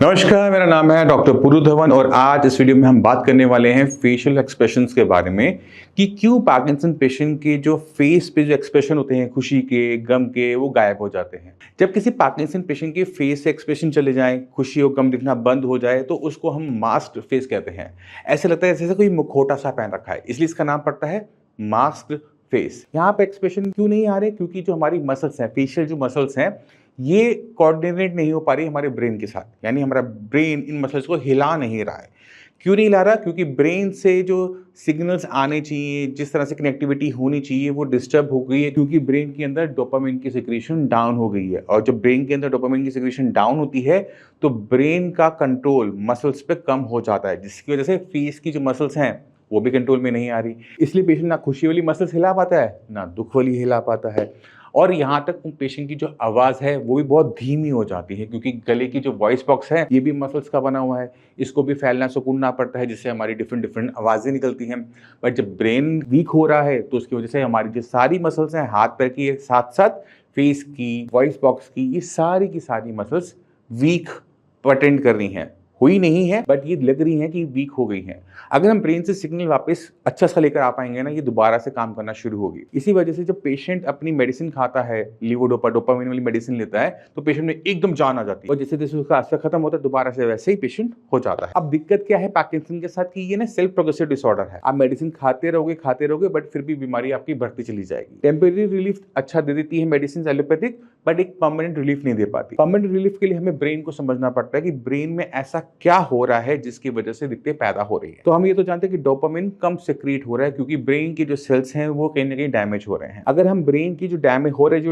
नमस्कार, मेरा नाम है डॉक्टर पुरु धवन और आज इस वीडियो में हम बात करने वाले हैं फेशियल एक्सप्रेशंस के बारे में कि क्यों पार्किंसन पेशेंट के जो फेस पे जो एक्सप्रेशन होते हैं खुशी के, गम के, वो गायब हो जाते हैं। जब किसी पार्किंसन पेशेंट के फेस से एक्सप्रेशन चले जाएं, खुशी और गम दिखना बंद हो जाए तो उसको हम मास्क्ड फेस कहते हैं। ऐसे लगता है जैसे कोई मुखौटा सा पहन रखा है, इसलिए इसका नाम पड़ता है मास्क्ड फेस। यहाँ पे एक्सप्रेशन क्यों नहीं आ रहे? क्योंकि जो हमारी मसल्स हैं, फेशियल जो मसल्स हैं, ये कोऑर्डिनेट नहीं हो पा रही हमारे ब्रेन के साथ, यानी हमारा ब्रेन इन मसल्स को हिला नहीं रहा है। क्यों नहीं हिला रहा? क्योंकि ब्रेन से जो सिग्नल्स आने चाहिए, जिस तरह से कनेक्टिविटी होनी चाहिए, वो डिस्टर्ब हो गई है क्योंकि ब्रेन के अंदर डोपामिन की सिक्रीशन डाउन हो गई है। और जब ब्रेन के अंदर डोपामिन की सिक्रीशन डाउन होती है तो ब्रेन का कंट्रोल मसल्स पे कम हो जाता है, जिसकी वजह से फेस की जो मसल्स हैं वो भी कंट्रोल में नहीं आ रही। इसलिए पेशेंट ना खुशी वाली मसल्स हिला पाता है, ना दुख वाली हिला पाता है। और यहाँ तक पेशेंट की जो आवाज़ है वो भी बहुत धीमी हो जाती है क्योंकि गले की जो वॉइस बॉक्स है ये भी मसल्स का बना हुआ है, इसको भी फैलना सुकूनना पड़ता है, जिससे हमारी डिफरेंट डिफरेंट आवाज़ें निकलती हैं। बट जब ब्रेन वीक हो रहा है तो उसकी वजह से हमारी जो सारी मसल्स हैं, हाथ पैर की साथ साथ फेस की, वॉइस बॉक्स की, ये सारी की सारी मसल्स वीक अटेंड कर रही हैं। हुई नहीं है बट ये लग रही हैं कि वीक हो गई हैं। अगर हम ब्रेन से सिग्नल वापस अच्छा सा लेकर आ पाएंगे ना, ये दोबारा से काम करना शुरू होगी। इसी वजह से जब पेशेंट अपनी मेडिसिन खाता है, लीवोडोपा डोपामिन वाली मेडिसिन लेता है, तो पेशेंट में एकदम जान आ जाती है और जैसे जैसे उसका असर खत्म होता है दोबारा से वैसे ही पेशेंट हो जाता है। अब दिक्कत क्या है पार्किंसन के साथ कि ये ना सेल्फ प्रोग्रेसिव डिसऑर्डर है। आप मेडिसिन खाते रहोगे बट फिर भी बीमारी आपकी बढ़ती चली जाएगी। टेम्परेरी रिलीफ अच्छा दे देती है मेडिसिन एलोपैथिक, बट एक परमानेंट रिलीफ नहीं दे पाती। परमानेंट रिलीफ के लिए हमें ब्रेन को समझना पड़ता है कि ब्रेन में ऐसा क्या हो रहा है जिसकी वजह से दिक्कतें पैदा हो रही है। तो हम ये तो जानते हैं कि डोपामिन कम सेक्रेट हो रहा है क्योंकि ब्रेन के जो सेल्स हैं वो कहीं ना कहीं डैमेज हो रहे हैं। अगर हम ब्रेन की जो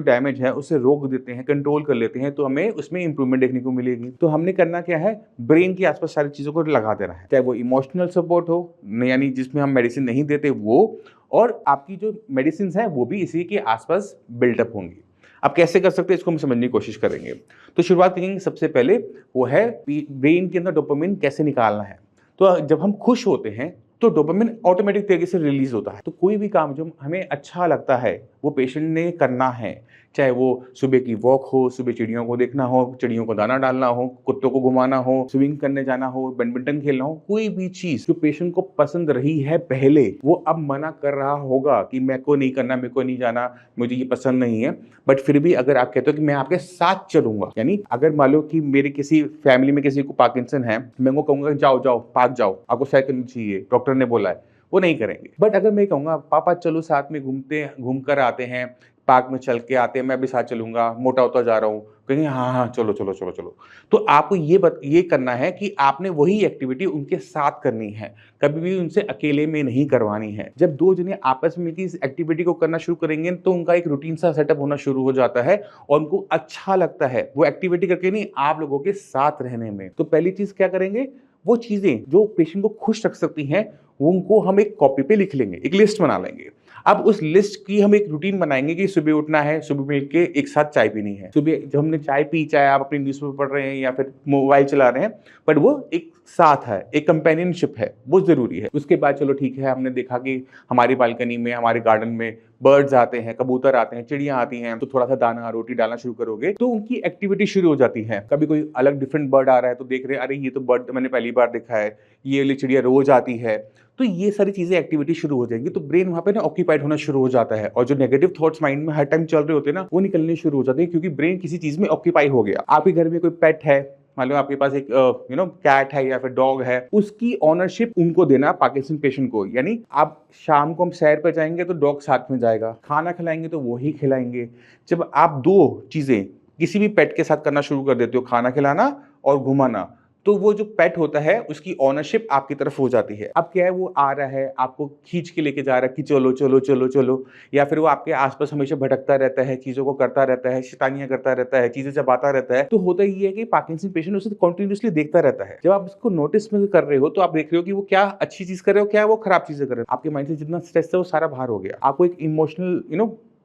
डैमेज है उसे रोक देते हैं, कंट्रोल कर लेते हैं, तो हमें उसमें इंप्रूवमेंट देखने को मिलेगी। तो हमने करना क्या है, ब्रेन के आसपास सारी चीजों को लगा देना है, चाहे वो इमोशनल सपोर्ट हो, यानी जिसमें हम मेडिसिन नहीं देते वो, और आपकी जो मेडिसिन है वो भी इसी के आसपास बिल्टअप होंगी। अब कैसे कर सकते हैं इसको हम समझने की कोशिश करेंगे। तो शुरुआत करेंगे सबसे पहले, वो है ब्रेन के अंदर डोपामिन कैसे निकालना है। तो जब हम खुश होते हैं तो डोपामिन ऑटोमेटिक तरीके से रिलीज होता है। तो कोई भी काम जो हमें अच्छा लगता है वो पेशेंट ने करना है, चाहे वो सुबह की वॉक हो, सुबह चिड़ियों को देखना हो, चिड़ियों को दाना डालना हो, कुत्तों को घुमाना हो, स्विमिंग करने जाना हो, बैडमिंटन खेलना हो, कोई भी चीज जो पेशेंट को पसंद रही है पहले, वो अब मना कर रहा होगा कि मेरे को नहीं करना, मेरे को नहीं जाना, मुझे ये पसंद नहीं है। बट फिर भी अगर आप कहते हो कि मैं आपके साथ चलूंगा, यानी अगर मान लो कि मेरे किसी फैमिली में किसी को पार्किंसन है, मैं वो कहूंगा जाओ जाओ पार्क जाओ, आपको सैर करनी चाहिए, डॉक्टर ने बोला है, वो नहीं करेंगे। बट अगर मैं कहूंगा पापा चलो साथ में घूम कर आते हैं, पार्क में चल के आते हैं, मैं भी साथ चलूंगा, मोटा होता जा रहा हूँ, कहेंगे हाँ हाँ चलो चलो चलो चलो। तो आपको ये करना है कि आपने वही एक्टिविटी उनके साथ करनी है, कभी भी उनसे अकेले में नहीं करवानी है। जब दो जने आपस में मिलकर इस एक्टिविटी को करना शुरू करेंगे तो उनका एक रूटीन सा सेटअप होना शुरू हो जाता है और उनको अच्छा लगता है वो एक्टिविटी करके, नहीं आप लोगों के साथ रहने में। तो पहली चीज क्या करेंगे, वो चीजें जो पेशेंट को खुश रख सकती हैं उनको हम एक कॉपी पे लिख लेंगे, एक लिस्ट बना लेंगे। अब उस लिस्ट की हम एक रूटीन बनाएंगे कि सुबह उठना है, सुबह मिल के एक साथ चाय पीनी है। सुबह जब हमने चाय पी, चाहे आप अपनी न्यूज़पेपर पढ़ रहे हैं या फिर मोबाइल चला रहे हैं, बट वो एक साथ है, एक कंपेनियनशिप है, वो जरूरी है। उसके बाद चलो ठीक है, हमने देखा कि हमारी बालकनी में, हमारे गार्डन में बर्ड्स आते हैं, कबूतर आते हैं, चिड़ियां आती हैं, तो थोड़ा सा दाना रोटी डालना शुरू करोगे तो उनकी एक्टिविटी शुरू हो जाती है। कभी कोई अलग डिफरेंट बर्ड आ रहा है तो देख रहे हैं, अरे ये तो बर्ड मैंने पहली बार देखा है, ये वाली चिड़िया रोज आती है, तो ये सारी चीजें एक्टिविटी शुरू हो जाएंगी। तो ब्रेन वहां पे ना ऑक्यूपाइड होना शुरू हो जाता है और जो नेगेटिव थॉट्स माइंड में हर टाइम चल रहे होते हैं ना, वो निकलने शुरू हो जाते हैं क्योंकि ब्रेन किसी चीज में ऑक्यूपाई हो गया। आपके घर में कोई पेट है, मान लो आपके पास एक कैट है या फिर डॉग है, उसकी ऑनरशिप उनको देना पार्किंसन पेशेंट को। यानी आप शाम को हम सैर पर जाएंगे तो डॉग साथ में जाएगा, खाना खिलाएंगे तो वो ही खिलाएंगे। जब आप दो चीजें किसी भी पेट के साथ करना शुरू कर देते हो, खाना खिलाना और घुमाना, तो वो जो पेट होता है उसकी ऑनरशिप आपकी तरफ हो जाती है। अब क्या है, वो आ रहा है, आपको खींच के लेके जा रहा है कि चलो चलो चलो चलो, या फिर वो आपके आसपास हमेशा भटकता रहता है, चीजों को करता रहता है, शैतानियां करता रहता है, चीजें चबाता रहता है। तो होता ये है कि पार्किंसन पेशेंट उसे कंटिन्यूअसली देखता रहता है। जब आप उसको नोटिस में कर रहे हो तो आप देख रहे हो कि वो क्या अच्छी चीज कर रहे हो, क्या वो खराब चीजें कर रहे हो। आपके माइंड से जितना स्ट्रेस है वो सारा बाहर हो गया। आपको एक इमोशनल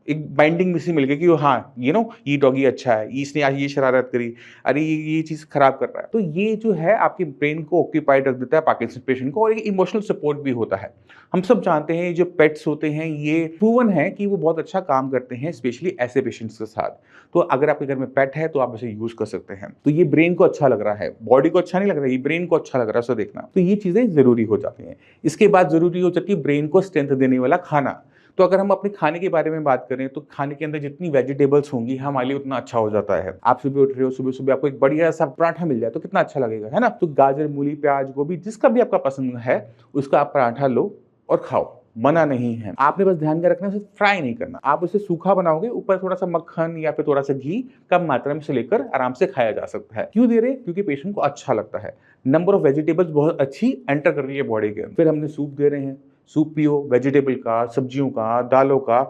एक बाइंडिंग मिसी मिल गई कि हाँ, ये डॉगी अच्छा है, इसने आज ये शरारत करी, अरे ये चीज़ खराब कर रहा है। तो ये जो है आपके ब्रेन को ऑक्यूपाइड रख देता है पार्किंसन पेशेंट को, और एक इमोशनल सपोर्ट भी होता है। हम सब जानते हैं जो पेट्स होते हैं ये प्रूवन है कि वो बहुत अच्छा काम करते हैं, स्पेशली ऐसे पेशेंट्स के साथ। तो अगर आपके घर में पेट है तो आप इसे यूज़ कर सकते हैं। तो ये ब्रेन को अच्छा लग रहा है, बॉडी को अच्छा नहीं लग रहा है, ये ब्रेन को अच्छा लग रहा है, उसे देखना। तो ये चीज़ें ज़रूरी हो जाती हैं। इसके बाद ज़रूरी हो जाती है ब्रेन को स्ट्रेंथ देने वाला खाना। तो अगर हम अपने खाने के बारे में बात करें तो खाने के अंदर जितनी वेजिटेबल्स होंगी हमारे लिए उतना अच्छा हो जाता है। आप सुबह उठ रहे हो, सुबह-सुबह आपको एक बढ़िया सा पराठा मिल जाए तो कितना अच्छा लगेगा, है ना? तो गाजर, मूली, प्याज, गोभी जिसका भी आपका पसंद है उसका आप पराठा लो और खाओ, मना नहीं है। आपने बस ध्यान में रखना है उसे फ्राई नहीं करना। आप उसे सूखा बनाओगे, ऊपर थोड़ा-सा मक्खन या फिर थोड़ा-सा घी कम मात्रा में से लेकर आराम से खाया जा सकता है। क्यों दे रहे हैं? क्योंकि पेशेंट को अच्छा लगता है। नंबर ऑफ वेजिटेबल्स बहुत अच्छी एंटर कर रही है बॉडी के अंदर। फिर हमने सूप दे रहे हैं, सूप पियो, वेजिटेबल का, सब्जियों का, दालों का,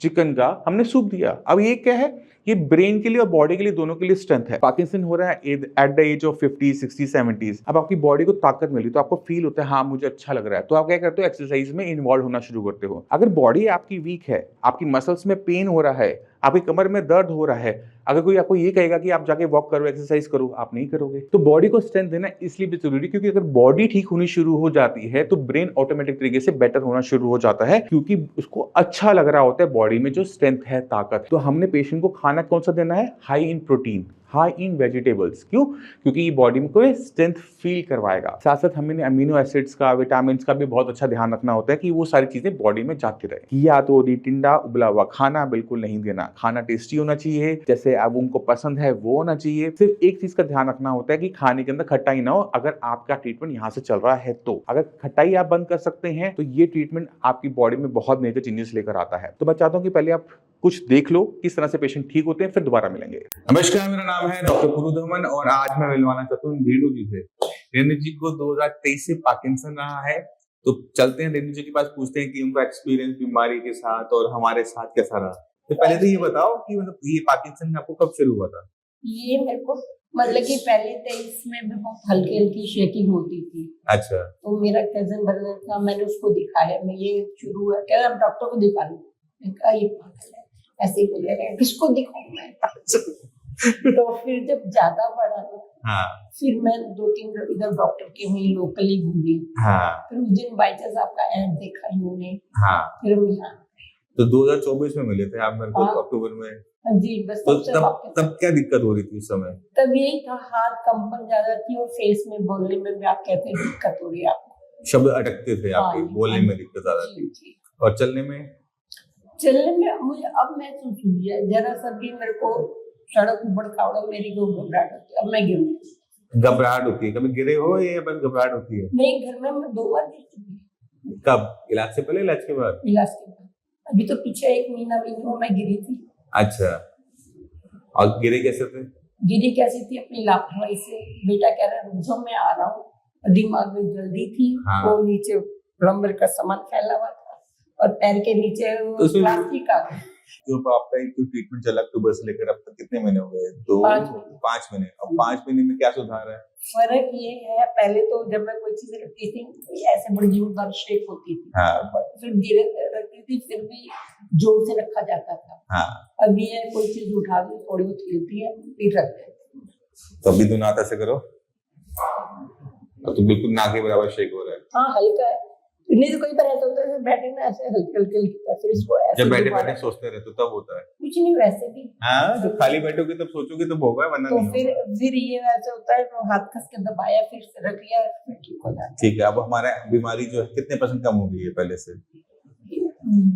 चिकन का, हमने सूप दिया। अब ये क्या है? ये ब्रेन के लिए और बॉडी के लिए दोनों के लिए स्ट्रेंथ है। पार्किंसन हो रहा है at the age of 50, 60, 70s। अब आपकी बॉडी को ताकत मिली तो आपको फील होता है हाँ मुझे अच्छा लग रहा है, तो आप क्या करते हो? एक्सरसाइज में इन्वॉल्व होना शुरू करते हो। अगर बॉडी आपकी वीक है, आपकी मसल्स में पेन हो रहा है, आपकी कमर में दर्द हो रहा है, अगर कोई आपको ये कहेगा कि आप जाके वॉक करो, एक्सरसाइज करो, आप नहीं करोगे। तो बॉडी को स्ट्रेंथ देना इसलिए भी जरूरी, क्योंकि अगर बॉडी ठीक होनी शुरू हो जाती है तो ब्रेन ऑटोमेटिक तरीके से बेटर होना शुरू हो जाता है, क्योंकि उसको अच्छा लग रहा होता है बॉडी में जो स्ट्रेंथ है, ताकत। तो हमने पेशेंट को खाना कौन सा देना है? High in protein, high in vegetables. क्यों? क्योंकि ये बॉडी में कोई स्ट्रेंथ फील करवाएगा। साथ साथ हमें अमीनो एसिड्स का, विटामिन का भी बहुत अच्छा ध्यान रखना होता है कि वो सारी चीजें बॉडी में जाती रहे। या तो टिंडा उबला हुआ खाना बिल्कुल नहीं देना। खाना टेस्टी होना चाहिए, जैसे अब उनको पसंद है वो होना चाहिए। सिर्फ एक चीज का ध्यान रखना होता है कि खाने के अंदर खट्टाई ना हो, अगर आपका ट्रीटमेंट यहाँ से चल रहा है तो। अगर खट्टाई आप बंद कर सकते हैं तो ये ट्रीटमेंट आपकी बॉडी में बहुत मेजर चेंजेस लेकर आता है। तो मैं चाहता हूँ कि पहले आप कुछ देख लो किस तरह से पेशेंट ठीक होते हैं, फिर दोबारा मिलेंगे। नमस्कार, मेरा नाम है डॉक्टर पुरुधवन और आज मैं मिलवाना चाहता हूँ रेणु जी से। रेणु जी को 2023 से पार्किंसन रहा है, तो चलते हैं रेणु जी के पास, पूछते हैं कि उनका एक्सपीरियंस बीमारी के साथ और हमारे साथ कैसा रहा। तो पहले तो ये बताओ कि मतलब ये पार्किंसन आपको कब शुरू हुआ था? ये मेरे को मतलब कि पहले 23 में भी बहुत हल्की हल्की शेकिंग होती थी। अच्छा। तो मेरा कजन ब्रदर था, मैंने उसको दिखाया, मैं ये शुरू हुआ, क्या आप डॉक्टर को दिखा लो। ये पागल है, ऐसे ही बोले रहे, किसको दिखाऊं मैं? तो फिर जब ज्यादा बढ़ा तो फिर मैं 2-3 इधर डॉक्टर के वहीं लोकली घूमी। फिर उस दिन बाई चांस आपका ऐड देखा इन्होंने। फिर हम यहाँ तो 2024 में मिले थे आप मेरे को अक्टूबर में जी। बस तो तब क्या दिक्कत हो रही थी उस समय? तब यही था, हाथ कंपन ज्यादा थी और फेस में बोलने में भी आप कहते हैं दिक्कत हो रही है आपको, शब्द अटकते थे आपके, बोलने में दिक्कत ज्यादा थी। और चलने में मुझे अब महसूस हुई है, जरा सा भी मेरे को सड़क ऊबड़ खाबड़ मेरी को घबराहट होती है। अब मैं गिरूंगी, घबराहट होती है? कभी गिरे हो या बस घबराहट होती है? नहीं, घर में मैं 2 बार गिर चुकी। कब? इलाज से पहले, इलाज के बाद? इलाज के बाद। अभी तो पीछे 1 महीना में मैं गिरी थी। अच्छा, और गिरे कैसे थे? गिरी कैसी थी? अपनी लापरवाही से। बेटा कह रहा है रुक जाओ मैं आ रहा हूँ, दिमाग में जल्दी थी। वो नीचे प्लम्बर का सामान फैला हुआ था और पैर के नीचे तो प्लास्टिक का। जो आपका एक ट्रीटमेंट चला अक्टूबर से लेकर अब तक कितने महीने हो गए? 5 महीने। अब 5 महीने में क्या सुधार है? फर्क ये है, पहले तो जब मैं कोई चीज रखती थी ऐसे बड़ी जोरदार शेक होती थी। फिर धीरे रखती थी, फिर भी जोर से रखा जाता था। अब ये कोई चीज उठा दी, थोड़ी बहुत हिलती है, फिर रख देती। तो अभी दोनों हाथ ऐसे करो, तो बिल्कुल ना के बराबर शेक हो रहा है। हाँ, हल्का है। नहीं तो कोई बार ऐसा होता है बैठे ना ऐसे हल्के फिर इसको ऐसे जब बैठे सोचते रहते तब होता है कुछ नहीं, वैसे भी जब खाली बैठोगे तब सोचोगे तब होगा, वरना तो नहीं फिर ये ऐसे होता है, तो हाथ कस के दबाया, फिर रख लिया, फिर ठीक हो जाता है। ठीक है। अब हमारा बीमारी जो है कितने % कम हो गई है पहले से?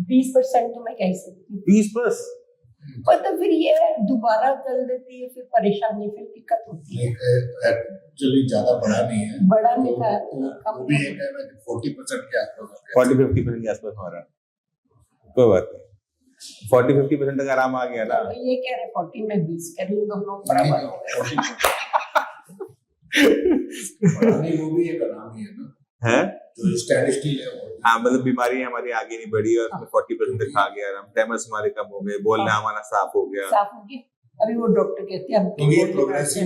20% तो मैं कह सकती हूँ। 20%? पर तो फिर ये दोबारा चल देती है, फिर परेशानी, फिर दिक्कत होती है। एक्चुअली ज्यादा बड़ा नहीं है, बड़ा नहीं था, कम भी है, 40% के आसपास, 40-50% के आसपास हो रहा है। कोई बात नहीं, 40-50% तक आराम आ गया ना। ये कह रहे 40 में 20 कर लूं, दोनों बराबर हो गए। वो भी एक आराम ही है ना, है जो स्टैटिस्टिक है। हाँ, मतलब बीमारी हमारी आगे नहीं बढ़ी और 40% तक आ गया आराम। टेमर्स हमारे कम हो गए, बोलना हमारा साफ हो गया। अभी वो डॉक्टर कहते हैं तो ये प्रोग्रेसिव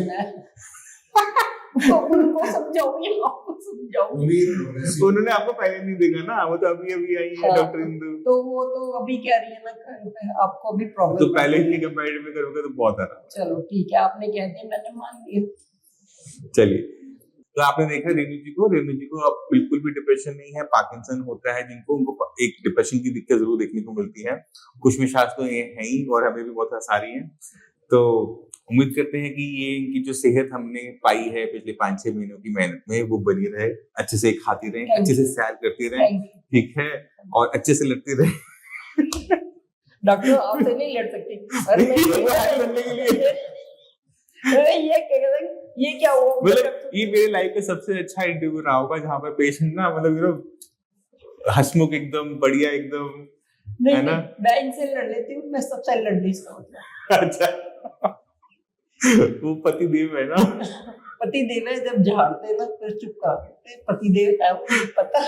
तो उनको समझाऊंगी, आपको समझाऊंगी। वो भी progressive- उन्होंने आपको पहले नहीं देखा ना, वो तो अभी अभी आई है हाँ, डॉक्टर इंदु। तो वो तो अभी कह रही है ना, आपको भी तो प्रॉब्लम। पहले के कंपैरिजन में करोगे तो बहुत आराम। चलो ठीक है, आपने कह दिया, मैंने मान लिया। चलिए, तो आपने देखा रेणु जी को अब बिल्कुल भी डिप्रेशन नहीं है। पार्किंसन होता है जिनको, उनको एक डिप्रेशन की दिक्कत जरूर देखने को मिलती है। कुछ मिशाज तो ये है ही, और हमें भी बहुत आसानी है। तो उम्मीद करते हैं कि ये इनकी जो सेहत हमने पाई है पिछले 5-6 महीनों की मेहनत में, वो बनी रहे, अच्छे से खाती रहे, Thank अच्छे से you. सैर करती रहे, थैंक यू ठीक है, और अच्छे से लड़ती रहे। डॉक्टर, आपसे नहीं लड़ सकती सर, वो है लड़ने के लिए। ये क्या, ये क्या हुआ? मतलब ये मेरे लाइफ का सबसे अच्छा इंटरव्यू रहा होगा, जहाँ पर पेशेंट ना, मतलब हंसमुख एकदम बढ़िया एकदम, नहीं, है ना? मैं इनसे लड़ लेती हूँ, मैं सबसे लड़ नहीं सकती। अच्छा। वो पति देव है ना। पति देव है, जब झाड़ते ना फिर चुप कर देते, पति देव है वो नहीं पता।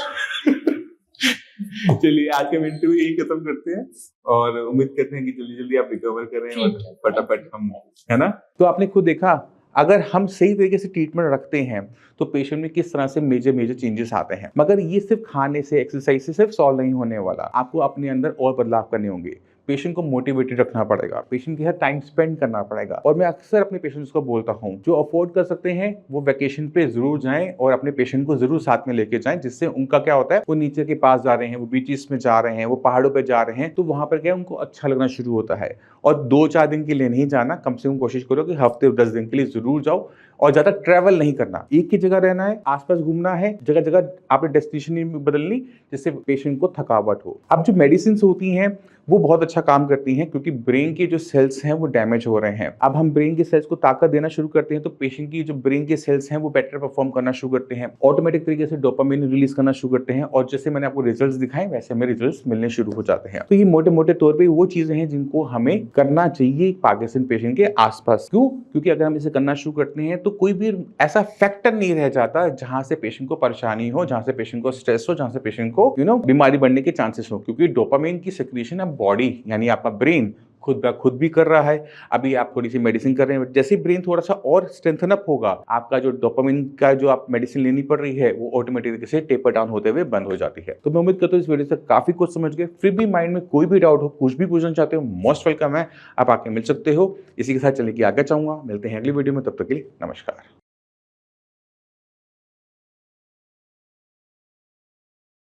चलिए, आज का इंटरव्यू यही खत्म करते हैं, और उम्मीद करते हैं कि जल्दी जल्दी आप रिकवर करें और ठीक है। फटाफट हम, है ना? तो आपने खुद देखा, अगर हम सही तरीके से ट्रीटमेंट रखते हैं तो पेशेंट में किस तरह से मेजर चेंजेस आते हैं। मगर ये सिर्फ खाने से, एक्सरसाइज से सिर्फ सॉल्व नहीं होने वाला। आपको अपने अंदर और बदलाव करने होंगे। पेशेंट को मोटिवेटेड रखना पड़ेगा, पेशेंट के साथ टाइम स्पेंड करना पड़ेगा। और मैं अक्सर अपने पेशेंट्स को बोलता हूँ, जो अफोर्ड कर सकते हैं वो वैकेशन पे जरूर जाएं और अपने पेशेंट को जरूर साथ में लेके जाएं, जिससे उनका क्या होता है, वो नेचर के पास जा रहे हैं, वो बीचेस में जा रहे हैं, वो पहाड़ों पे जा रहे हैं, तो वहां पर क्या है, उनको अच्छा लगना शुरू होता है। और 2-4 दिन के लिए नहीं जाना, कम से कम कोशिश करो कि हफ्ते 10 दिन के लिए जरूर जाओ। और ज्यादा ट्रैवल नहीं करना, एक ही जगह रहना है, आसपास घूमना है, जगह जगह आपने डेस्टिनेशन बदलनी, जिससे पेशेंट को थकावट हो। अब जो मेडिसिन होती हैं वो बहुत अच्छा काम करती हैं, क्योंकि ब्रेन के जो सेल्स हैं वो डैमेज हो रहे हैं। अब हम ब्रेन के सेल्स को ताकत देना शुरू करते हैं, तो पेशेंट की जो ब्रेन के सेल्स हैं वो बेटर परफॉर्म करना शुरू करते हैं, ऑटोमेटिक तरीके से डोपामिन रिलीज करना शुरू करते हैं, और जैसे मैंने आपको रिजल्ट्स दिखाए वैसे हमें रिजल्ट्स मिलने शुरू हो जाते हैं। तो ये मोटे मोटे तौर पर वो चीजें हैं जिनको हमें करना चाहिए पार्किंसन पेशेंट के आसपास। क्यों? क्योंकि अगर हम इसे करना शुरू करते हैं तो कोई भी ऐसा फैक्टर नहीं रह जाता जहां से पेशेंट को परेशानी हो, जहां से पेशेंट को स्ट्रेस हो, जहां से पेशेंट को बीमारी बढ़ने के चांसेस हो। क्योंकि डोपामिन की सिक्रीशन अब बॉडी यानी आपका ब्रेन खुद भी कर रहा है। अभी आप थोड़ी सी मेडिसिन कर रहे हैं, जैसे ब्रेन थोड़ा सा और स्ट्रेंथन अप होगा, आपका जो डोपामिन का जो आप मेडिसिन लेनी पड़ रही है वो ऑटोमेटिक से टेपर डाउन होते हुए बंद हो जाती है। तो मैं उम्मीद करता हूँ इस वीडियो से काफी कुछ समझ गए। फिर भी माइंड में कोई भी डाउट हो, कुछ भी पूछना चाहते हो, मोस्ट वेलकम है, आप आके मिल सकते हो। इसी के साथ चलिए कि आगे चाहूंगा, मिलते हैं अगली वीडियो में, तब तक के लिए नमस्कार।